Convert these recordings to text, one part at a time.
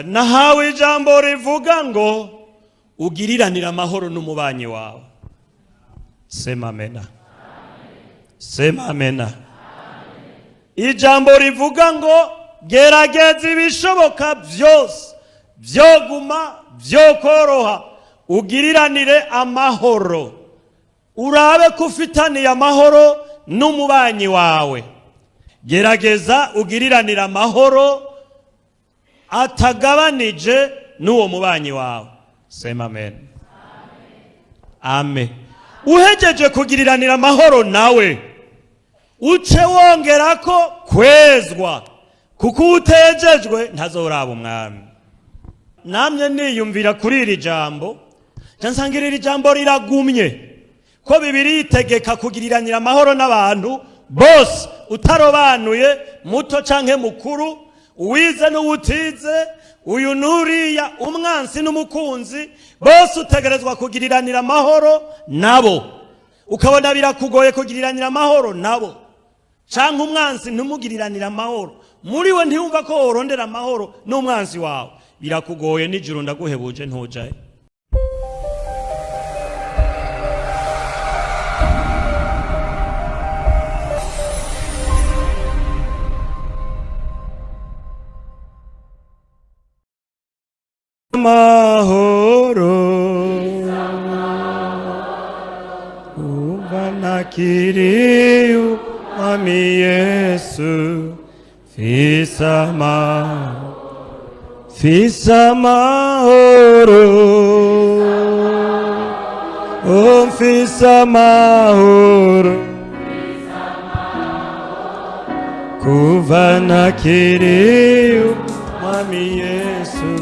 nahawe ijambo rivuga ngo ugiriranira amahoro n'umubanyi wawe. Sema amena. Sema amena. Ijambo rivuga ngo gerageza ibishoboka byose byoguma byokoroha ugiriranire amahoro, urabe kufitaniye amahoro n'umubanyi wawe. Gerageza ugiriranire amahoro atagabanije n'uwo mubanyi wawe. Sema amen. Amen. Uhejeje kugiriranira amahoro nawe uce wongera ko kwezwa, kuko utejejwe ntazoraba umwami. Namye niyumvira kuri iri jambo, nsangirira iri jambo riragumye ko Bibiliya itegeka kugiriranira amahoro n'abantu bose, utarobanuye muto canke mukuru, uwize n'uwutize, uyu nuriya, umwansi n'umukunzi, bose utegerezwa kugiriranira amahoro nabo. Ukabona birakugoye kugiriranira amahoro nabo, canke umwansi ntumugiriranira amahoro, muri we ntiyumva ko worondera amahoro n'umwansi wawe, birakugoye, n'ijuru ndaguhebuje ntujaye. Amahoro ubanakiri umwami Yesu, fisa amahoro, oh fisa amahoro, kuva nakiri umwami Yesu,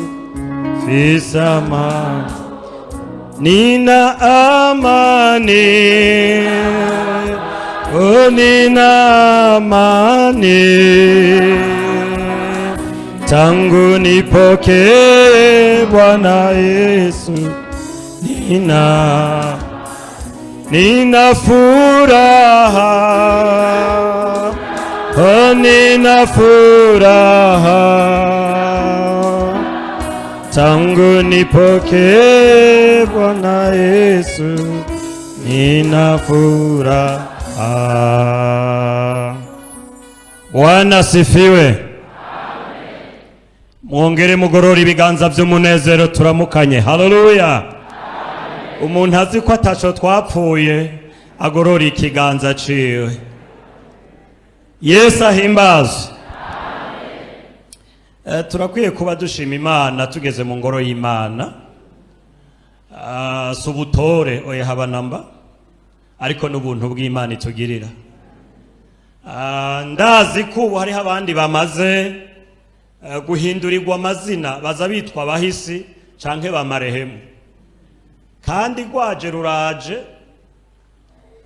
fisa amahoro. Nina amani, oh nina amani, tangu nipokee Bwana Yesu. Nina furaha, oh nina furaha, tangu nipokee Bwana Yesu, nina furaha. Bwana sifiwe. Mwongere mugorora ibiganza by'umunezero turamukanye. Haleluya. Umuntu azi ko ataco twapfuye agorora ikiganza ciwe. Yesu ahimbazwe. Turakwiye kuba dushima Imana tugeze mu ngoro y'Imana. Subutore oya habanamba, ariko n'ubuntu bw'Imana itugirira. Ndazi ko ubu hariho abandi bamaze guhindurirwa amazina, baza bitwa bahisi canke bamarehemu, kandi rwaje ruraje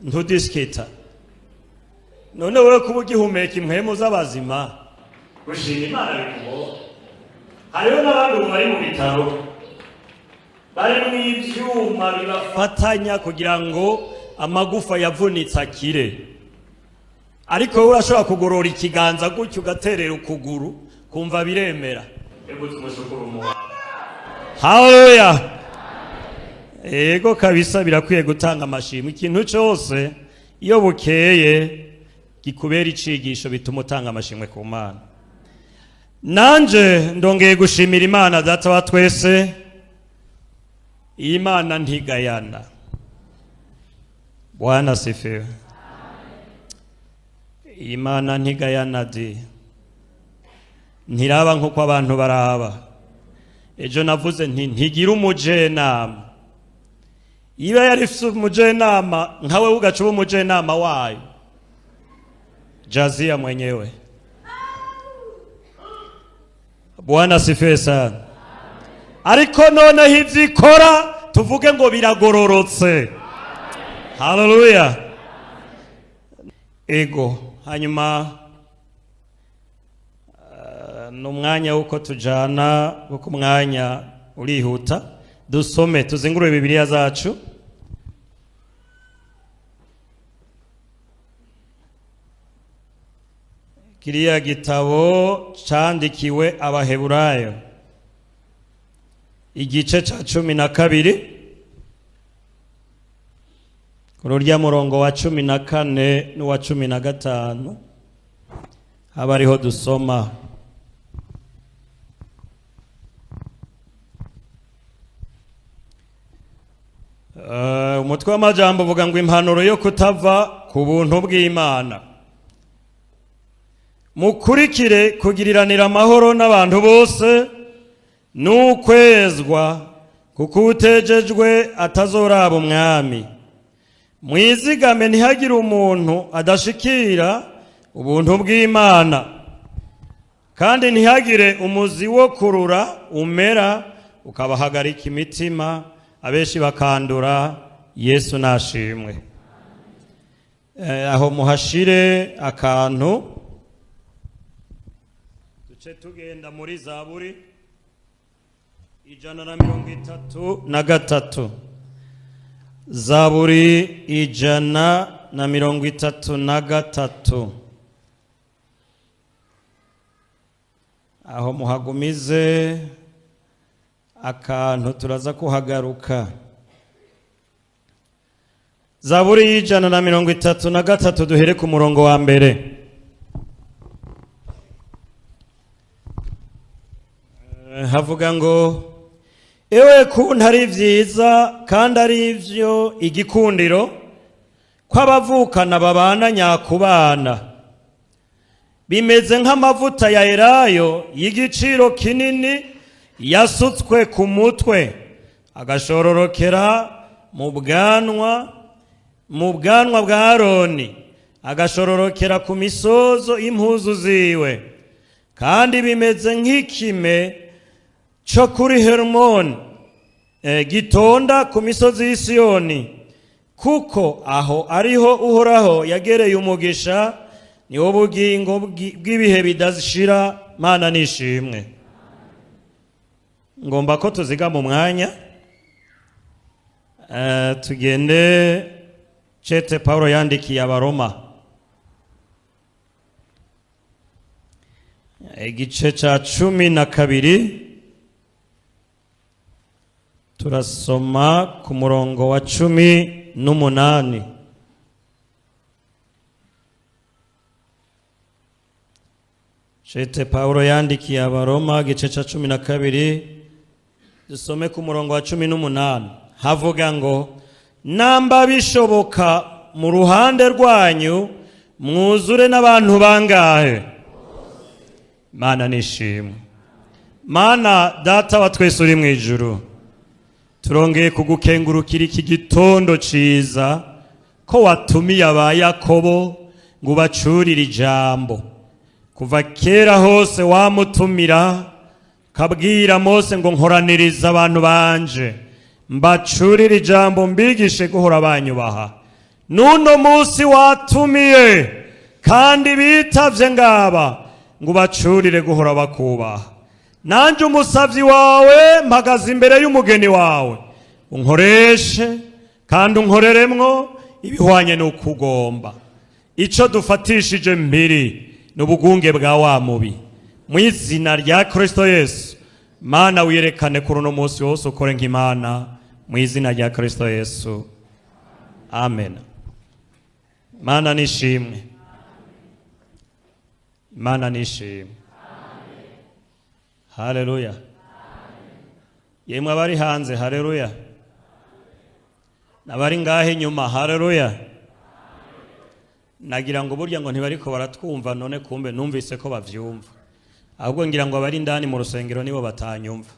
ntudiskita. None wewe kuba ugihumeka impwemu z'abazima, gushima Imana bikubo. Hariho n'abandi bari mu bitaro, bari mu ivyuma bibafatanya kugira ngo amagufa yavunitse akire, ariko wowe urashobora kugorora ikiganza gutyo ugaterera ukuguru kumva biremera. Ego tumushukuru Umuha. Haleluya. Ego kabisa birakwiye gutanga amashimwe. Ikintu cyose iyo bukeye gikubera icigisho bituma utanga amashimwe ku Mana. Nanje ndongeye gushimira Imana Data wa twese. Imana ntigayana. Bwana sifiwe. Imana ntigayana di. Ntiraba nkuko abantu baraba. Ejo navuze nti ntigira umujenama. Iba yarifise umujenama nkawe ugacuba umujenama wayo, Jazia mwenyewe. Bwana sifiwe sana. Ariko noneho ivyikora tuvuge ngo biragororotse. Haleluya. Ego hanyuma n'umwanya wuko tujana, kuko umwanya urihuta. Dusome tuzingurure Bibiliya zacu. Kiriya gitabo candikiwe Abaheburayo igice ca 12 kururya murongo wa 14 n'uwa 15 haba ariho dusoma. Umutwe w'amajambo uvuga ngo impanuro yo kutava ku buntu bw'Imana. Mukurikire kugiriranira amahoro n'abantu bose n'ukwezwa, kuko utejejwe atazoraba umwami. Mwizigame ntihagire umuntu adashikira ubuntu bw'Imana, kandi ntihagire umuzi wo kurura umera ukabahagarika imitima, abenshi bakandura. Yesu nashimwe. Aho muhashire akantu duce tugenda muri Zaburi 133. Zaburi 133. Aho muhagumize akantu turaza kuhagaruka. Zaburi 133 duhere ku murongo wa mbere. Havuga ngo ewe kuntu ari vyiza kandi ari ivyo igikundiro kw'abavukana babana nyakubana, bimeze nk'amavuta ya elayo y'igiciro kinini yasutswe ku mutwe, agashororokera mu bwanwa bwa Aroni, agashororokera ku misozo y'impuzu ziwe. Kandi bimeze nk'ikime cyo kuri Hermoni gitonda ku misozi y'Isiyoni, kuko aho ariho Uhoraho yagereye umugisha, niwo bugingo bw'ibihe bidashira. Mana nishimwe. Ngomba ko tuziga mu mwanya. Tugende cete Paulo yandikiye Abaroma igice ca 12, turasoma ku murongo wa 18. Cete Paulo yandikiye Abaroma igice ca 12, dusome ku murongo wa 18. Havuga ngo namba bishoboka mu ruhande rwanyu mwuzure n'abantu bangahe. Mana nishimwe. Mana data wa twese uri mu ijuru, turongeye kugukengurukira iki gitondo ciza ko watumiye aba Yakobo ngo bacurire ijambo. Kuva kera hose wamutumira kabwira Mose ngo nkoraniriza abantu banje mbacurire ijambo mbigishe guhora banyubaha. Nuno musi watumiye kandi bitavye ngaba ngo bacurire guhora bakubaha. Nanje umusavyi wawe mpagaze imbere y'umugeni wawe, unkoreshe kandi unkoreremwo ibihwanye n'ukugomba. Ico dufatishije mbiri n'ubugunge bwa wa mubi, mu izina rya Kristo Yesu. Mana wiyerekane kuri uno munsi wose ukore nk'Imana, mu izina rya Kristo Yesu. Amen. Mana nishimwe. Mana nishimwe. Haleluya. Yemwe abari hanze, haleluya. Nabari ngahe inyuma, haleluya. Nagira ngo burya ngo ntibariko baratwumva, none kumbe numvise ko bavyumva. Ahubwo ngira ngo abari ndani mu rusengero nibo batanyumva.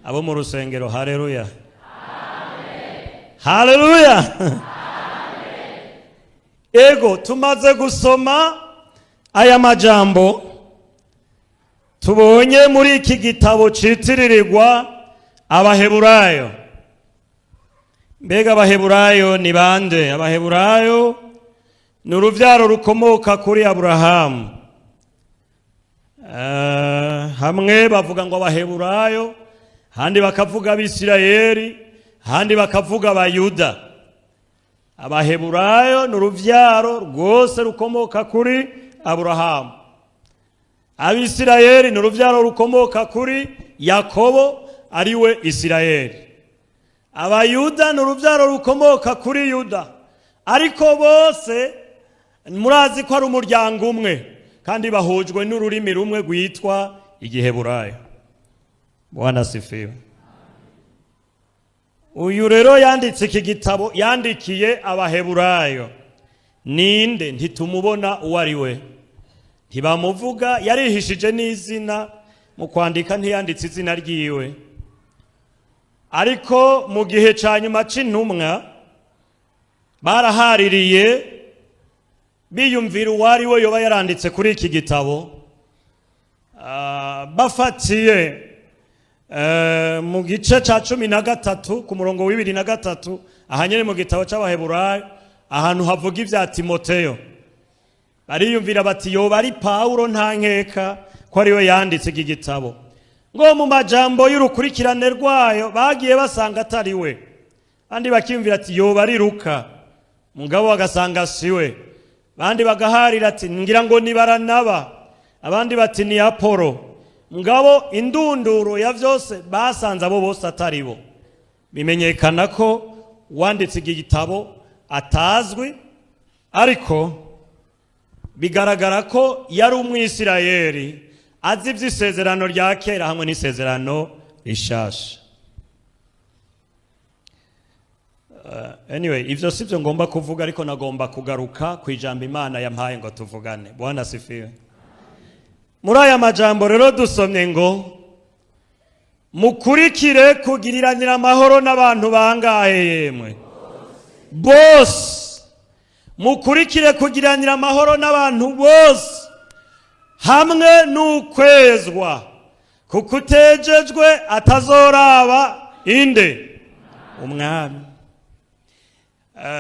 Abo mu rusengero, haleluya. Haleluya. Ego tumaze gusoma aya majambo tubonye muri iki gitabo citiririrwa Abaheburayo. Mbega Abaheburayo ni bande? Abaheburayo ni uruvyaro rukomoka kuri Aburahamu. Hamwe bavuga ngo Abaheburayo, handi bakavuga Abisirayeli, handi bakavuga Abayuda. Abaheburayo ni uruvyaro rwose rukomoka kuri Aburahamu. Abisirayeli ni uruvyaro rukomoka kuri Yakobo, ari we Isirayeli. Abayuda ni urubyaro rukomoka kuri Yuda, ariko bose murazi ko ari umuryango umwe kandi bahujwe n'ururimi rumwe rwitwa Igiheburayo. Bwana asifiwe. Uyu rero yanditse iki gitabo yandikiye Abaheburayo ninde? Ntitumubona uwo ari we, ntibamuvuga, yarihishije n'izina mu kwandika, ntiyanditse izina ryiwe. Ariko mu gihe ca nyuma c'intumwa barahaririye biyumvira uwari we yoba yaranditse kuri iki gitabo, bafatiye mu gice ca 13 ku murongo wa 23 ahanyene mu gitabo c'Abaheburayo ahantu havuga ivya Timoteyo. Bariyumvira bati yoba ari Paulo nta nkeka ko ari we yanditse iki gitabo, ngo mu majambo y'urukurikirane rwayo bagiye basanga atari we, bandi bakiyumvira ati yoba ari Luka, mugabo bagasanga siwe, bandi bagaharira ati ngira ngo ni Baranaba, abandi bati ni Apolo, mugabo indunduro ya vyose basanze abo bose atari bo. Bimenyekana ko wanditse iki gitabo atazwi, ariko bigaragara ko yari umwisirayeli azi ivy'isezerano rya kera hamwe n'isezerano rishasha. Anyway, ivyo sivyo ngomba kuvuga, ariko nagomba kugaruka kwijambo Imana yampaye ngo tuvugane. Bwana asifiwe. Muri aya majambo rero dusomye ngo mukurikire kugiriranira amahoro n'abantu bangahe yemwe? Bose. Mukurikire kugiranira amahoro n'abantu bose hamwe n'ukwezwa, kuko utejejwe atazoraba inde? Umwami.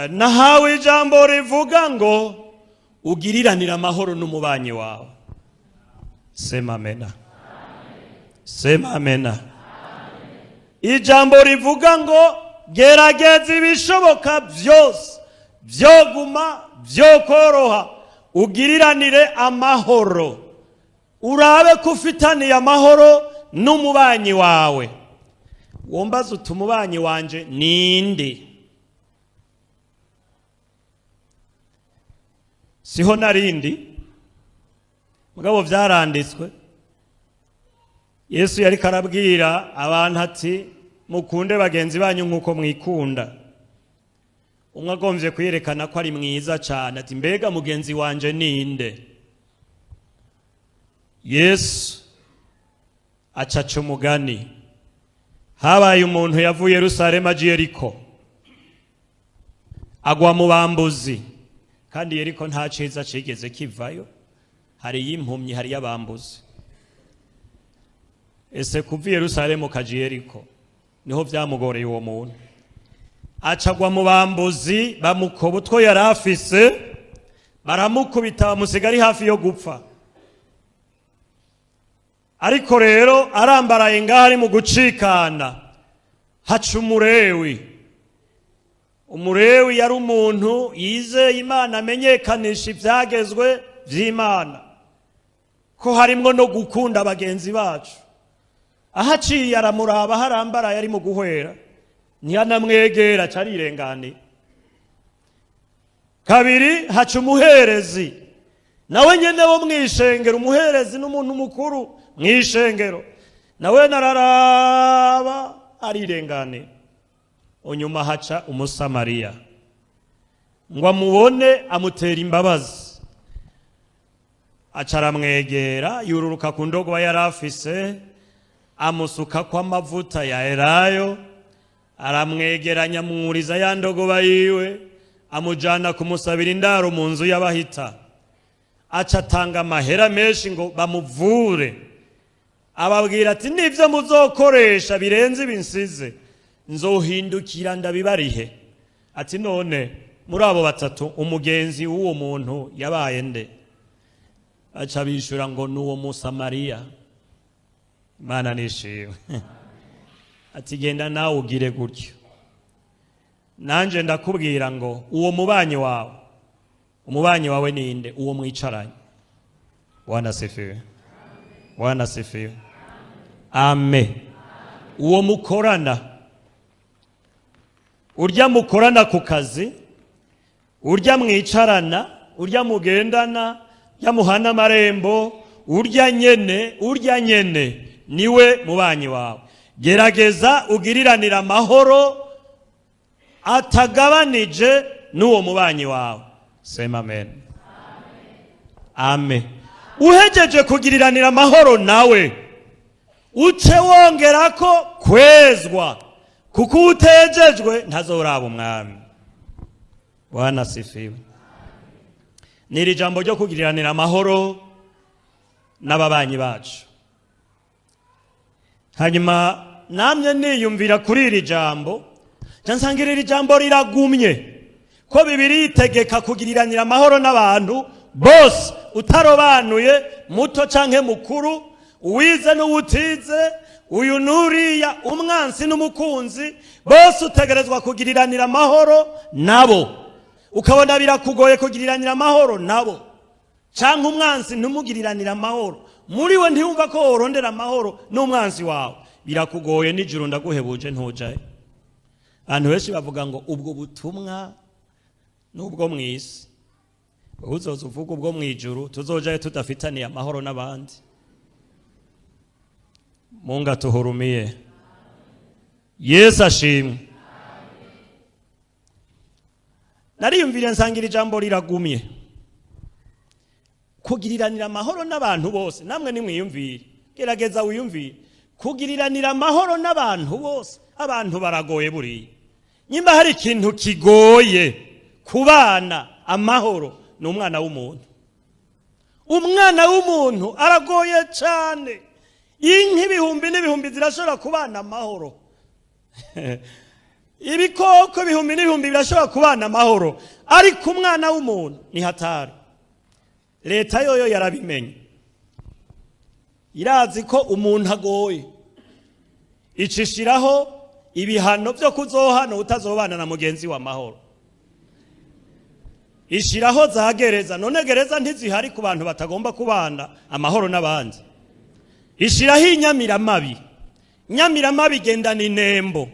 Nahawe ijambo rivuga ngo ugiriranira amahoro n'umubanyi wawe. Sema amena. Sema amena. Ijambo rivuga ngo gerageza ibishoboka byose vyoguma vyokoroha ugiriranire amahoro, urabe kufitaniye amahoro n'umubanyi wawe. Wombaza utumubanyi wanje ninde? Siho narindi, mugabo vyaranditswe. Yesu yari karabwira abantu ati mukunde bagenzi banyu nkuko mwikunda. Umwe agomvye kwiyerekana ko ari mwiza cyane, ati mbega mugenzi wanje ninde? Yesu acaca umugani. Habaye umuntu yavuye Yerusalemu aje Yeriko, agwa mu bambuzi, kandi Yeriko nta ciza cigeze kivayo, hari yimpumyi, hari yabambuzi. Ese kuva Yerusalemu kaje Yeriko niho vyamugoreye uwo muntu. Acagwa mu bambuzi, bamukoba utwo yari afise, baramukubita bamusigari hafi yo gupfa. Ariko rero arambaraye ngaho ari mu gucikana, haca umurewi. Umurewi yari umuntu yizeye Imana, amenyekanisha ivyagezwe vy'Imana, ko harimwo no gukunda bagenzi bacu. Ahaciye aramuraba harambaraye ari mu guhwera, ntiyanamwegera, carirengane. Kabiri haca umuherezi, nawe nyene wo mwishengero. Umuherezi n'umuntu mukuru mwishengero, nawe nararaba arirengane. Unyuma haca umusamariya, ngo amubone amutera imbabazi, acaramwegera, yururuka ku ndogoba yari afise, amusuka kwa amavuta ya elayo, aramwegeranya mwuriza ya ndogoba yiwe, amujana kumusabira indaro mu nzu y'abahita. Acatanga amahera menshi ngo bamuvure, ababwira ati nivyo muzokoresha birenze ibinsize nzohindukira ndabibarihe. Ati none muri abo batatu umugenzi w'uwo muntu yabaye nde? Aca bishura ngo n'uwo Musamariya. Imana nishimwe. Ati genda nawe ugire gutyo. Nanje ndakubwira ngo uwo mubanyi wawe, umubanyi wawe ninde? Uwo mwicaranye. Bwana asifiwe. Bwana asifiwe. Amen. uwo mukorana, urya mukorana ku kazi, urya mwicarana, urya mugendana, urya muhana amarembo, urya nyene niwe mubanyi wawe. Gerageza ugiriranira amahoro atagabanije n'uwo mubanyi wawe. Sema amen. Amen. Uhejeje kugiriranira amahoro nawe, uce wongerako kwezwa, kuko utejejwe ntazoraba umwami. Bwana asifiwe. Niri jambo ryo kugiriranira amahoro n'ababanyi bacu. Hanyuma namye niyumvira kuri iri jambo, nsanga iri jambo riragumye ko Bibiliya itegeka kugiriranira amahoro n'abantu bose, utarobanuye muto canke mukuru, uwize n'uwutize, uyu nuriya, umwansi n'umukunzi, bose utegerezwa kugiriranira amahoro nabo. Ukabona birakugoye kugiriranira amahoro nabo, canke umwansi ntumugiriranira amahoro, muri we ntiyumva ko worondera amahoro n'umwansi wawe, birakugoye, n'ijuru ndaguhebuje ntujaye. Abantu benshi bavuga ngo ubwo butumwa n'ubwo mw'isi, uzoza uvuga ubwo mw'ijuru tuzojaye tudafitaniye amahoro n'abandi. Mungu atuhurumiye. Yesu ashimwe. Nariyumvira nsangira ijambo riragumye, kugiriranira amahoro n'abantu bose. Namwe nimwiyumvire, gerageza wiyumvire, kugiriranira amahoro n'abantu bose. Abantu baragoye buriya. Nyimba hari ikintu kigoye kubana amahoro, ni umwana w'umuntu. Umwana w'umuntu aragoye cyane. Inka ibihumbi n'ibihumbi zirashobora kubana amahoro. Ibikoko ibihumbi n'ibihumbi birashobora kubana amahoro, ariko umwana w'umuntu ni hatari. Leta yoyo yarabimenye, irazi ko umuntu agoye, icishiraho ibihano byo kuzohana utazobana na mugenzi wa mahoro. Ishiraho za gereza, none gereza ntizihari ku bantu batagomba kubana amahoro n'abandi. Ishiraho inyamiramabi, nyamiramabi gendana inembo.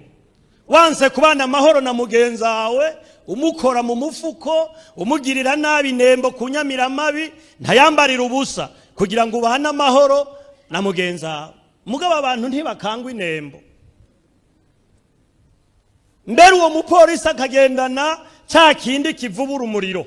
Wanse kubana amahoro na mugenzi wawe, umukora mu mufuko, umugirira nabi inembo ku nyamiramabi, ntayambarira ubusa kugira ngo ubane amahoro na mugenzi wawe. Mugabo abantu ntibakangwa inembo. Mbere uwo mupolisi akagendana cya kindi kivubura umuriro,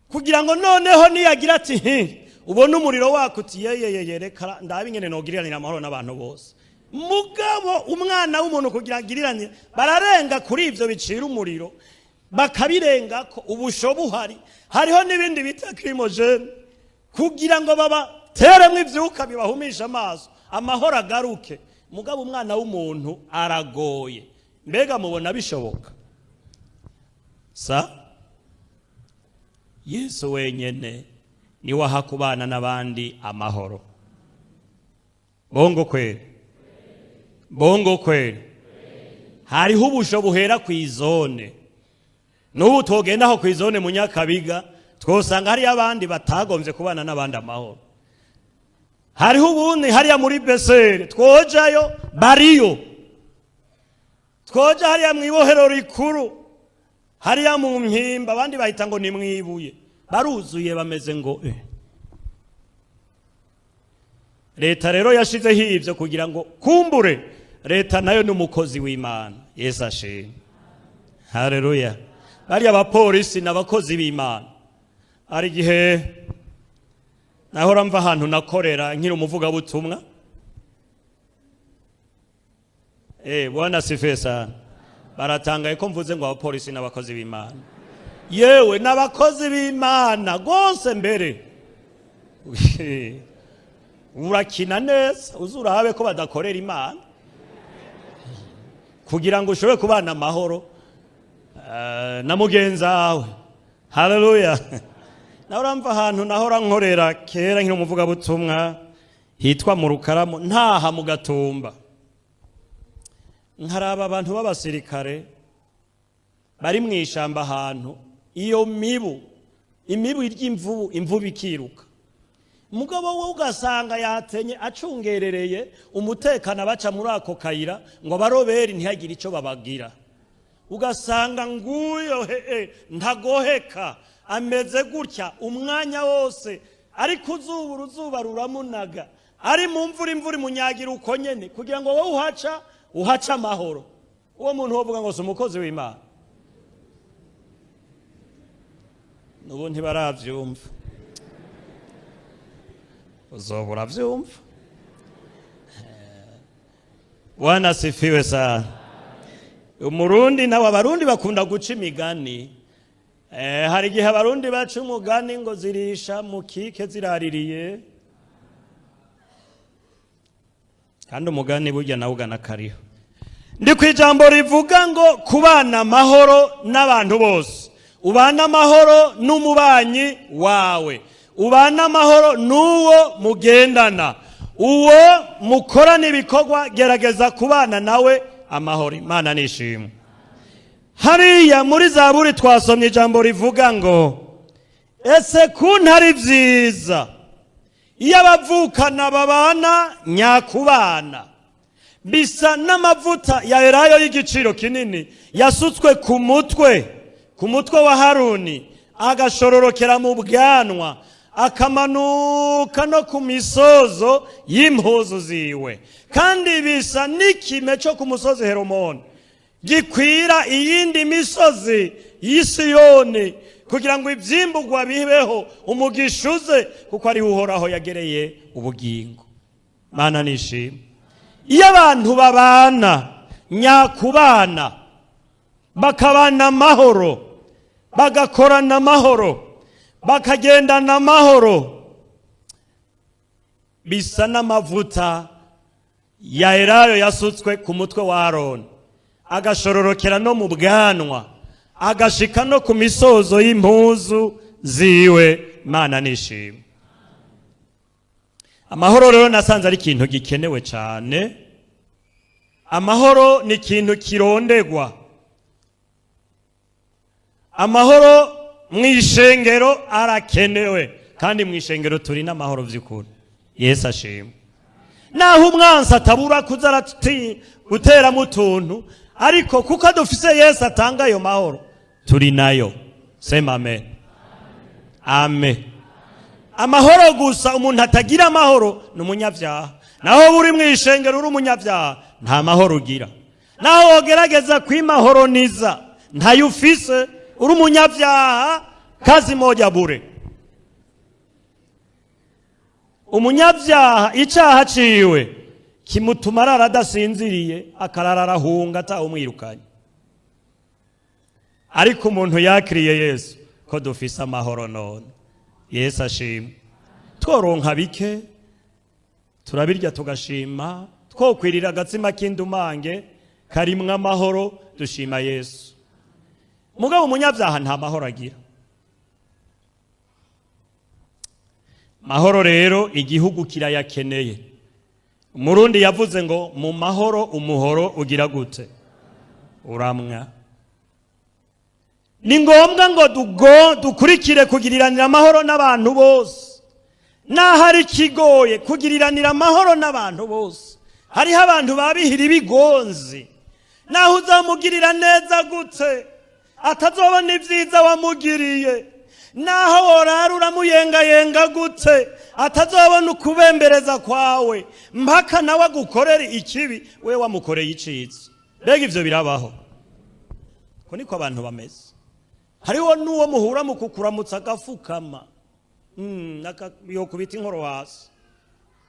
kugira ngo noneho niyagira ati ubona umuriro wako uti yeyeye reka ndabe ingene nogiriranira amahoro n'abantu bose. Mugabo umwana w'umuntu kugira ngiriranire, bararenga kuri ivyo bicira umuriro, bakabirenga ko ubusho buhari. Hariho n'ibindi bita crimogene, kugira ngo babateremwe ivyuka bibahumisha amaso, amahoro agaruke. Mugabo umwana w'umuntu aragoye. Mbega mubona bishoboka? Yesu wenyene ni wahakubana n'abandi amahoro. Bongo kweli? Bongo kweli? Hariho ubusho buhera kw'izone. N'ubu togenda aho kw'izone mu Nyakabiga, twosanga hari abandi batagomvye kubana n'abandi amahoro. Hariho ubundi hariya muri Besere, twojayo bariyo. Twoja hariya mwibohero rikuru, hariya mu Mpimba, abandi bahita ngo ni mwibuye. Baruzuye bameze ngo Leta rero yashizeho ivyo kugira ngo kumbure leta nayo n'umukozi w'Imana. Yesu ashimwe. Haleluya. Bari abapolisi n'abakozi b'Imana. Ari gihe nahora mva ahantu nakorera nkiri umuvuga butumwa. Bwana asifiwe sana. Baratangaye ko mvuze ngo abapolisi n'abakozi b'Imana. Yewe n'abakozi b'Imana gose mbere. Urakina neza, uzurabe ko badakorera Imana, kugira ngo ushobore kubana amahoro na mugenzi wawe. Haleluya. Nahora mva ahantu nahora nkorera kera nkiri umuvuga butumwa hitwa mu Rukaramu, ntaha mu Gatumba. Nkaraba abantu b'abasirikare bari mwishamba ahantu, iyo imibu iry'imvubu, imvubu ikiruka. mugabo we ugasanga yatenye acungerereye umutekano abaca muri ako kayira ngo baroberi ntihagire icyo babagira, ugasanga nguyo ntagoheka ameze gutya umwanya wose, ariko uzuba ruramunaga, ari mu mvura imvura imunyagira uko nyene kugira ngo wowe uhaca amahoro. Uwo muntu wovuga ngo si umukozi w'Imana. Nubu ntibaravyumva, uzobura vyumva. Bwana asifiwe sana. Umurundi nawe, abarundi bakunda guca imigani. Hari igihe abarundi baca umugani ngo zirisha mu kike ziraririye, kandi umugani burya nawe ugana kariho. Ndi kwijambo rivuga ngo kubana amahoro n'abantu bose, ubana amahoro n'umubanyi wawe, ubana amahoro n'uwo mugendana, uwo mukorana ibikorwa, gerageza kubana nawe amahoro. Imana nishimwe. Hariya muri Zaburi twasomye ijambo rivuga ngo ese kuntari vyiza iyo abavukana babana nyakubana, bisa n'amavuta ya elayo y'igiciro kinini yasutswe ku mutwe wa Haruni, agashororokera mu bwanwa, akamanuka no ku misozo y'impuzu ziwe, kandi bisa n'ikime cyo ku musozi Heromoni gikwira iyindi misozi y'Isiyoni, kugira ngo ivyimburwa bibeho, umugishuze, kuko ari Uhoraho yagereye ubugingo. Mana nishimwe. Iyo abantu babana nyakubana, bakabana amahoro, bagakorana amahoro, bakagendana amahoro, bisa n'amavuta ya elayo yasutswe ku mutwe wa Aroni, agashororokera no mu bwanwa, agashika no ku misozo y'impuzu ziwe. Mana nishimwe. Amahoro rero nasanze ari ikintu gikenewe cyane. Amahoro ni ikintu kirondegwa. Amahoro mw'ishengero arakenewe, kandi mw'ishengero turi n'amahoro vy'ukuri. Yesu ashimwe. Naho umwansi atabura kuza guteramo utuntu, ariko kuko dufise Yesu atanga ayo mahoro, turi nayo. Sema amen. Amen. Amahoro gusa, umuntu atagira amahoro ni umunyabyaha. Naho buri mw'ishengero uri umunyabyaha, nta mahoro ugira. Naho wogerageza kwimahoroniza, ntayo ufise, uri umunyabyaha, kazi moja bure. Umunyabyaha icaha ciwe kimutuma arara adasinziriye, akarara arahunga atawumwirukanye. Ariko umuntu yakiriye Yesu, ko dufise amahoro none. Yesu ashimwe. Tworonka bike turabirya tugashima, twokwirira agatsima k'indumange karimwe amahoro, dushima Yesu. Mugabo umunyabyaha nta mahoro agira. Mahoro rero igihugu kirayakeneye. Umurundi yavuze ngo mu mahoro umuhoro ugira gute? Uramwa. Ni ngombwa ngo dukurikire kugiriranira amahoro n'abantu bose. Nahari kigoye kugiriranira amahoro n'abantu bose. Hariho abantu babihira ibigonzi. Naho uzamugirira neza gute atazobona ivyiza wamugiriye. Naho worara uramuyengayenga gute atazobona ukubembereza kwawe, mpaka nawe gukorera ikibi we wamukoreye iciza. Mbega ivyo birabaho? Ko niko abantu bameze. Hariho n'uwo muhura mu kukuramutsa agafukama, yo kubita inkoro hasi,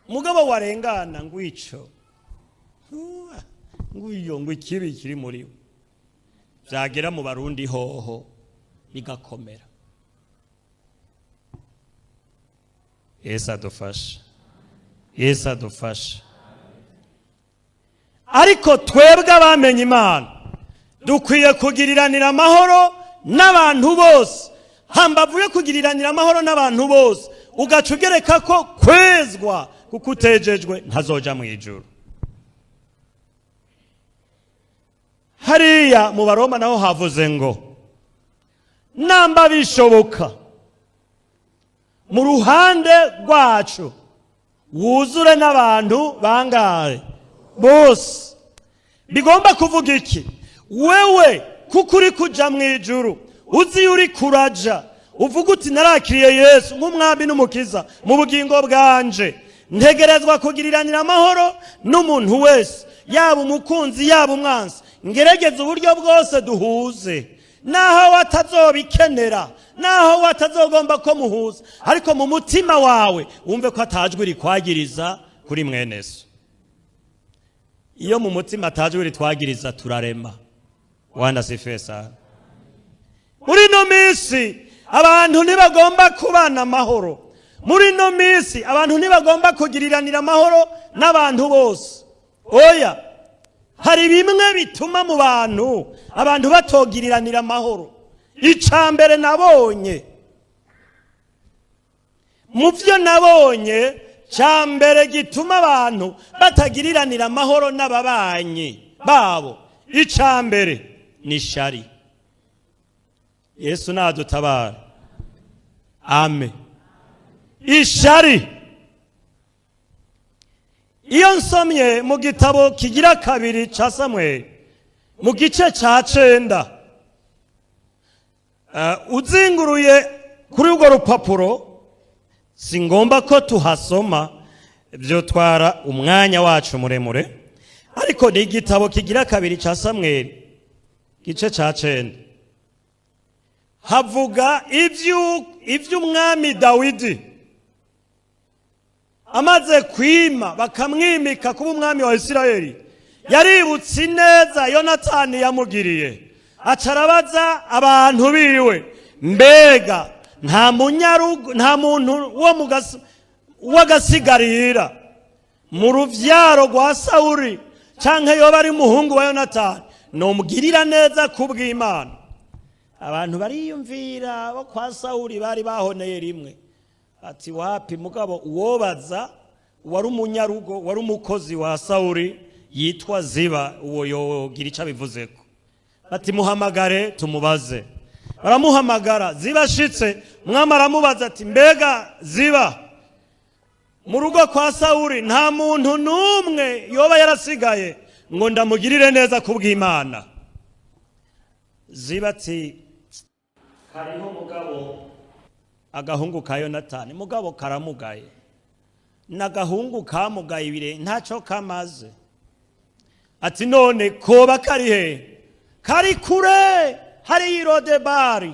mugabo warengana ngwico, nguyo ngo ikibi kiri muri we, vyagera mu Barundi hoho bigakomera. Yesu adufashe. Yesu adufashe. Ariko twebwe abamenye Imana dukwiye kugiriranira amahoro n'abantu bose. Hambavuye kugiriranira amahoro n'abantu bose, ugaca ugereka ko kwezwa kuko utejejwe ntazoja mu ijuru. Hariya mu Baroma naho havuze ngo namba bishoboka mu ruhande rwacu wuzure n'abantu bangahe bose. Bigomba kuvuga iki? Wewe kuko uri kuja mu ijuru, uzi uri kuraja, uvuga uti narakiriye Yesu nk'umwami n'umukiza mu bugingo bwanje, ntegerezwa kugiriranira amahoro n'umuntu wese, yaba umukunzi yaba umwansi. Ngerageza uburyo bwose duhuze, naho watazobikenera, naho watazogomba ko muhuza, ariko mu mutima wawe wumve ko atajwe rikwagiriza kuri mwene so. Iyo mu mutima atajwe ritwagiriza turarema. Wanda sifesa. Muri no misi abantu ntibagomba kubana amahoro. Muri no misi abantu ntibagomba kugiriranira amahoro n'abantu bose. Oya, hari bimwe bituma mu bantu abantu batogiriranira amahoro. Icambere nabonye, mu byo nabonye, cambere gituma abantu batagiriranira amahoro n'ababanyi babo, icambere ni shari. Yesu nadutabara. Amen. Ishari. Iyo nsomye mu gitabo kigira kabiri ca Samweli mu gice ca 9, uzinguruye kuri urwo rupapuro, singomba ko tuhasoma, byo twara umwanya wacu muremure, ariko ni igitabo kigira kabiri ca Samweli gice ca 9. Havuga ivy'umwami Dawidi amaze kwima bakamwimika kuba umwami wa Isirayeli. Yaributse neza Yonatani yamugiriye, acarabaza abantu biwe, mbega nta muntu wo wagasigarira mu ruvyaro rwa Sawuli canke yoba ari muhungu wa Yonatani nomugirira neza kubw'Imana. Abantu bariyumvira bo kwa Sawuli bari bahoneye rimwe, ati wapi mugabo uwobaza wari umunyarugo, wari umukozi wa Sawuli yitwa Ziba, uwo yogira ico abivuzeko. Ati muhamagare tumubaze. Baramuhamagara, Ziba ashitse, umwami aramubaza ati mbega Ziba, mu rugo kwa Sawuli nta muntu n'umwe yoba yarasigaye ngo ndamugirire neza kubw'Imana? Ziba ati hariho mugabo agahungu ka Yonatani, mugabo karamugaye, n'agahungu kamugaye ibire ntaco kamaze. Ati none koba kari he? Kari kure, hari Lodebari,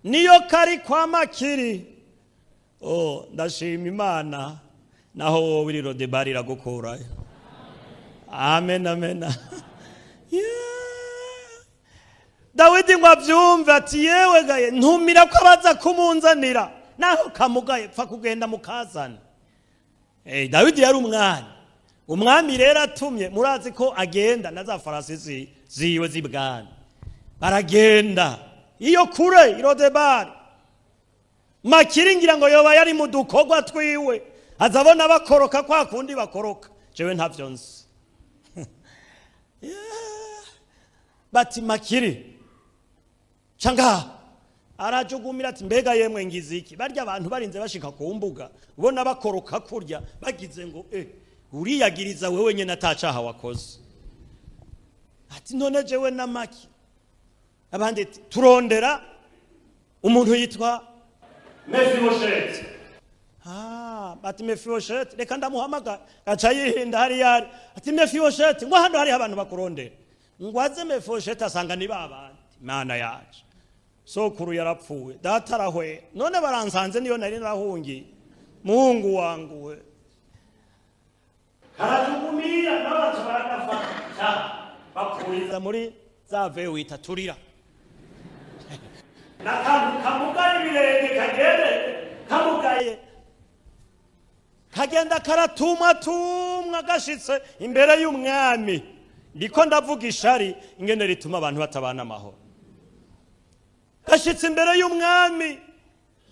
niyo kari kwa Makiri. Ndashima Imana naho wowe uri Lodebari iragukurayo. Amen, amen. Dawidi ngo avyumve ati yewe gaye ntumira ko abaza kumunzanira, naho kamugaye pfa kugenda mukazana. Dawidi yari umwami rero atumye, murazi ko agenda na za farasi ziwe zibwana, baragenda iyo kure Lodebari. Makiri ngira ngo yoba yari mu dukogwa twiwe, azabona bakoroka kwa kundi bakoroka, jewe ntavyo nzi. Bati Makiri changa arajugumira ati mbega yemwe ngiziki, barya abantu barinze bashika ku mbuga ubona bakoroka kurya bagize ngo uriyagiriza wewe nyene atacaha wakoze. Ati none jewe na Maki abandi turondera umuntu yitwa Mefibosheti. Ati Mefibosheti reka ndamuhamagara, gaca yihinda hari yari, ati Mefibosheti ngo hano hari abantu bakurondera. Ngwaze Mefibosheti asanga ni babandi, Imana yaje sokuru yarapfuwe, data arahwe, none baransanze niyo nari narahungiye, Mungu wangu we. Harajugumira n'abantu barakafata bakuriza muri za vewe itaturira. Nakantu kamugaye ibirenge kamugaye kagenda karatumwa gashitse imbere y'umwami. Ndiko ndavuga ishari ingene rituma abantu batabana amahoro. Gashitse imbere y'umwami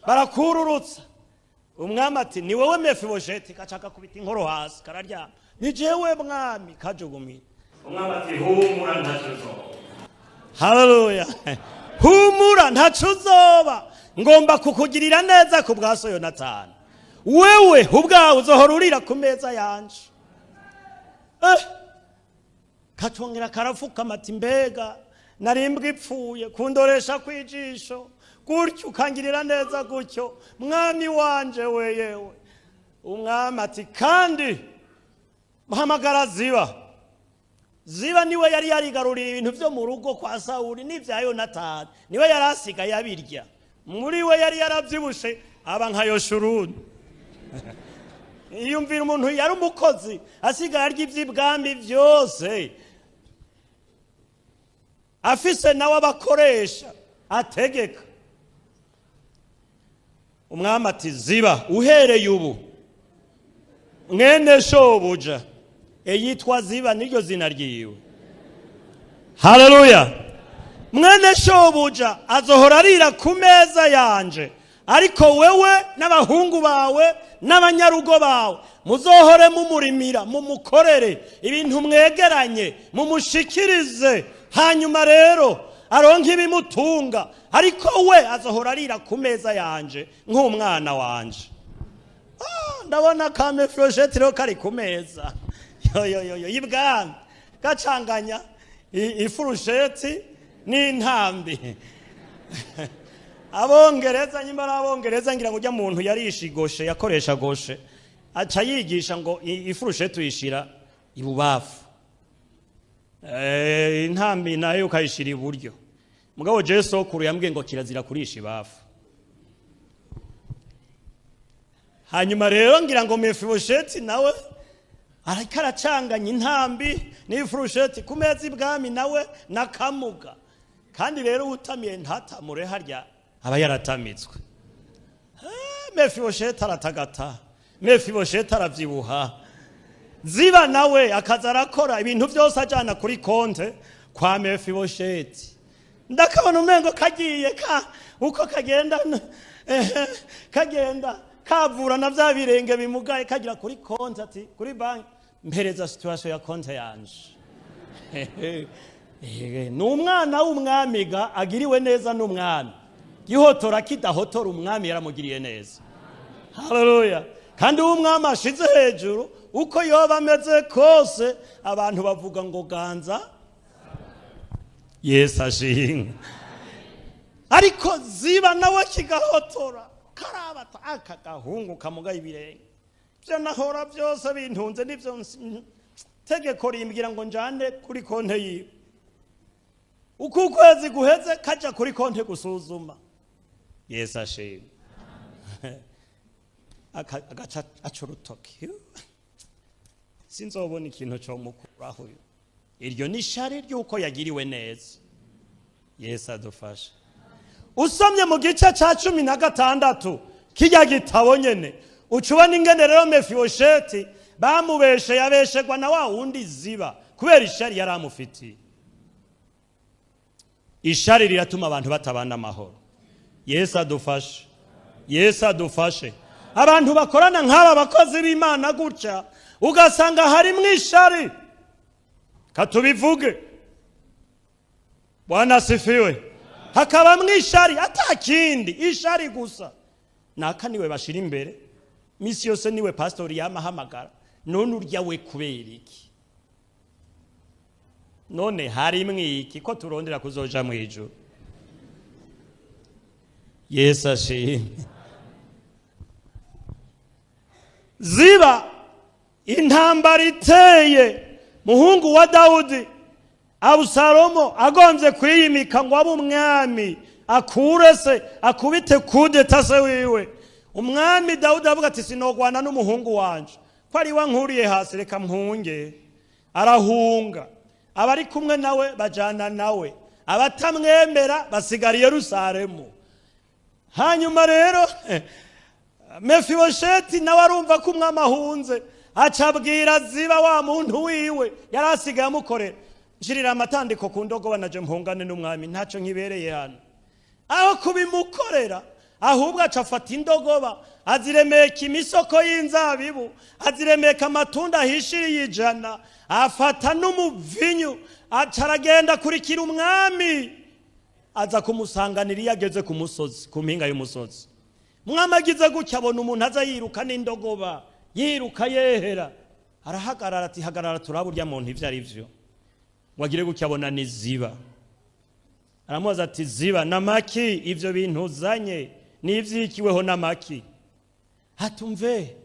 barakururutsa. Umwami ati ni wowe Mefibosheti, kacaka kubita inkoro hasi kararyama. Ni jewe mwami, kajugumira. Umwami ati humura ntacuzoba. Haleluya. Humura ntacuzoba. ngomba kukugirira neza ku bwa so Yonatani, wewe ubwawe uzohora urira ku meza yanje. Kacongera karafukama ati mbega narimbwa ipfuye kundoresha kwijisho gutyo ukangirira neza gutyo mwami wanje we yewe. Umwami ati kandi muhamagara Ziba niwe yari yarigaruriye ibintu byo mu rugo kwa Sawuli n'ibya Yonatani, niwe yari asigaye abirya, muri we yari yarabyibushe aba nka Yoshuruni. Iyumvira umuntu yari umukozi asigaye arya iby'ibwami byose, afise nawe abakoresha ategeka. Umwami ati Ziba, uhereye ubu mwene shobuja yitwa Ziba, niryo zina ryiwe. Haleluya. Mwene shobuja azohora arira ku meza yanje, ariko wewe n'abahungu bawe n'abanyarugo bawe muzohore mumurimira, mumukorere ibintu mwegeranye, mumushikirize, hanyuma rero aronke ibimutunga, ariko we azohora arira ku meza yanje nk'umwana wanje. Ndabona ka Mefibosheti rero kari ku meza ibwami gacanganya ifurusheti n'intambi. Abongereza nyimara abongereza ngira ngo ujya muntu yarishigoshe yakoresha goshe aca yigisha ngo ifurusheti uyishira ibubafu, intambi nayo ukayishira iburyo. Mugabo Jesu sokuru yambwiye ngo kirazira kurisha ibafu. Hanyuma rero ngira ngo Mefibosheti nawe arakaracanganya intambi n'ifurusheti ku meza ibwami nawe nakamuga. Kandi rero utamiye ntatamure harya aba yaratamitswe. Mefibosheti aratagata, Mefibosheti aravyibuha. Ziba nawe akaza arakora ibintu byose ajana kuri konte kwa Mefibosheti. Ndakabona umengo kagiye uko kagenda kagenda kavura na vya birenge bimugaye kagira kuri konte ati kuri banki mpereza situation ya konte yanje. N'umwana w'umwamiga agiriwe neza n'umwami, gihotora kidahotora umwami yaramugiriye neza. Haleluya. Kandi umwami ashize hejuru uko yoba ameze kose abantu bavuga ngo ganza Yesu ashimwe. Ariko Ziba nawe kigahotora karabata akagahungu kamugaye ibirenge byo nahora byose bintunze nivyo tegeko rimbwira ngo njane kuri konte yiwe. Uko ukwezi guheze kaja kuri konte gusuzuma. Yesu ashimwe. Agaca acurutoki sinzobona ikintu cyo mukuraho. Iryo ni shari ryuko yagiriwe neza. Yesu adufasha. Usomye mu gice ca 16 kijya gitabo nyene ucubona ingene rero Mefibosheti bamubeshe yabeshegwa na wa wundi Ziba kubera ishari yaramufitiye. Ishari riratuma abantu batabana amahoro. Yesu adufashe. Yesu adufashe. Abantu bakorana nk'aba bakozi b'Imana gutya ugasanga hari mwishari. Katubivuge. Bwana sifiwe. Hakaba mwishari atakindi ishari gusa. Naka niwe bashira imbere. Misi yose niwe pastori yamahamagara. None urya we kubera iki? None hari mwiki ko turondera kuzoja mu ijuru. Yesu ashimwe. Ziba intambara iteye muhungu wa Dawudi Abusalomo agonze kwiyimika ngo abe umwami akurese akubite kudeta se wiwe. Umwami Dawudi avuga ati sinogwana n'umuhungu wanje ko ari wankuriye hasi reka mpunge. Arahunga, abari kumwe nawe bajana nawe, abatamwemera basigara Yerusalemu. Hanyuma rero Mefibosheti nawe arumva ko umwami ahunze acabwira Ziba wa muntu wiwe yarasigaye amukorera njirira amatandiko ku ndogoba naje mpungane n'umwami ntacyo nkibereye hano. Aho kubimukorera ahubwo acafata indogoba aziremeka imisoko y'inzabibu, aziremeka amatunda ahishiriye 100, afata n'umuvinyu acaragenda kurikira umwami aza kumusanganira iyo ageze ku musozi, ku mpinga y'umusozi. Umwami agize gutya abona umuntu aza yiruka n'indogoba, yiruka yehera. Arahagarara ati hagarara turaba urya muntu ivyo ari vyo. Wagire gutya abona ni Ziba. Aramubaza ati Ziba namaki ivyo bintu uzanye n'ivyikiweho namaki? Hatumve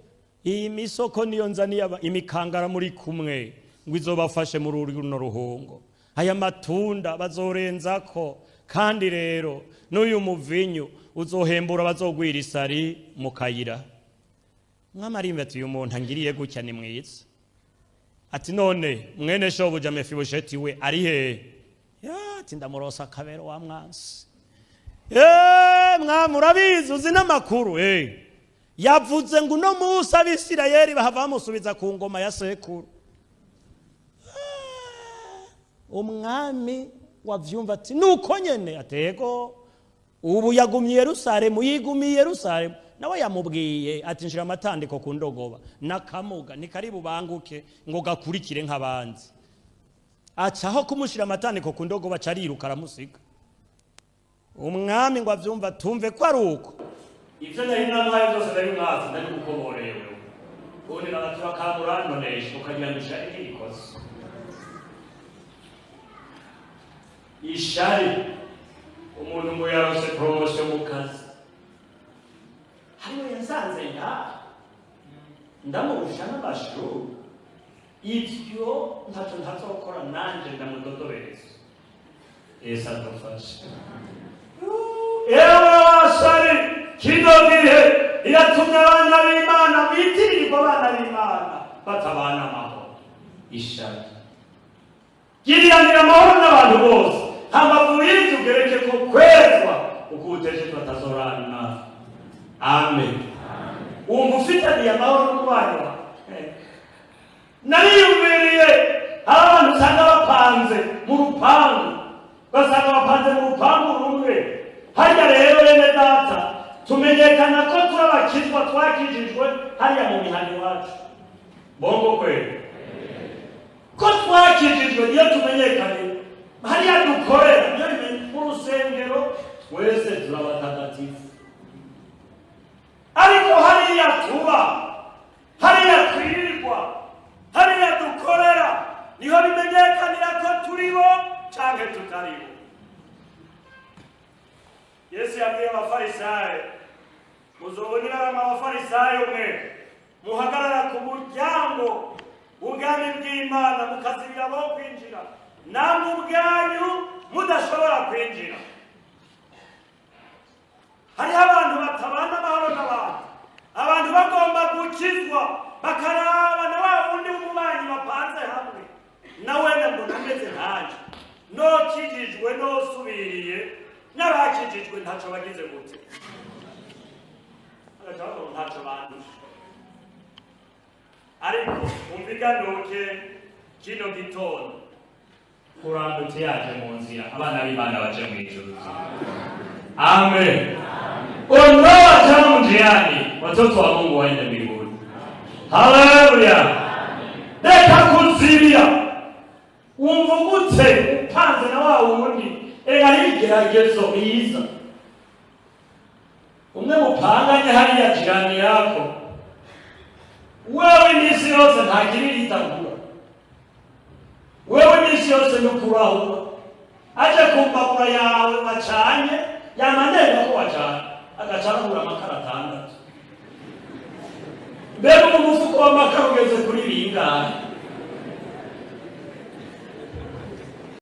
iyi misoko niyo nzaniye imikangara muri kumwe ngo izobafashe muri runo ruhongo. Aya matunda bazorenzako kandi rero n'uyu muvinyu uzohembura bazogwira isari mu kayira. Umwami arimba ati uyu muntu angiriye gutya ni mwiza. Ati none mwene shobuja Mefibosheti we ari he? Ati ndamurosa kabero wa mwansi. Mwami urabizi uzi n'amakuru yavuze ngo uno munsi Abisirayeli bahava bamusubiza ku ngoma ya sekuru. Umwami wavyumva ati nuko nyene atego ubu yagumye Yerusalemu, yigumiye Yerusalemu. Nawe yamubwiye ati nshira amatandiko ku ndogoba nakamuga ni karibu banguke ngo gakurikire nk'abandi. Acaho kumushira amatandiko ku ndogoba cariruka aramusiga. Umwami ngo avyumva tumve ko ari uko ivyo nari namuhaye byose nari mwazi ndari gukoborewe ubundi nabatura kamurantonesha ukagira ngo ishari ry'ikoze. Ishari umuntu ngo yarose promotion mu kazi hano yansanze ndamurusha n'amashuri ivyo ntaco ntazokora nanje ndamudodobereza. Yesu adufashe. Shari kino gihe iratumye abana b'Imana bitirirwa abana b'Imana batabana amahoro. Ishari giriranira amahoro n'abantu bose hamavu y'ivyo ugereke ko kwezwa uko uteje batazorana. Amen. Umva ufitaniye amahoro n'umubano nariyumviriye abantu usanga bapanze mu rupangu, basanga bapanze mu rupangu rumwe. Harya rero bene data tumenyekana ko turabakizwa twakijijwe harya mu mihani wacu. Bongo kweli ko twakijijwe iyo tumenyekane harya dukorera iyo mu rusengero twese turabatagatifu. Ariko hariya tuba, hariya twirirwa, hariya dukorera niho bimenyekanira ko turibo canke tutaribo. Yesu yabwiye abafarisayo muzobonera abafarisayo mwe muhagarara ku muryango w'ubwami bw'Imana mukazibira bo kwinjira namwe ubwanyu mudashobora kwinjira. Hari abantu batabana amahoro n'abantu, abantu bagomba gukizwa bakaraba na wa wundi w'umubanyi bapanze hamwe nawe ngo nameze ntaje nokijijwe nosubiriye n'abakijijwe ntaco bagize gute ntaco bandusha. Ariko umviganuke kino gitondo kurandutse yaje mu nzira abana b'Imana baje mu ijuru. Amen. Ondoa tamu njiani watoto wa Mungu waende mbinguni. Haleluya. Deka kuzibia umvugute upanze na wa wundi ari igeragezo biza umwe mupanganye hariya jirani yako wewe imisi yose ntagirira itagura, wewe imisi yose nukurahura aje kumbabura yawe wacanye yamanenga ko wacanye agacarahura amakara 6. Mbega umufuko w'amakara ugeze kuri bingahe?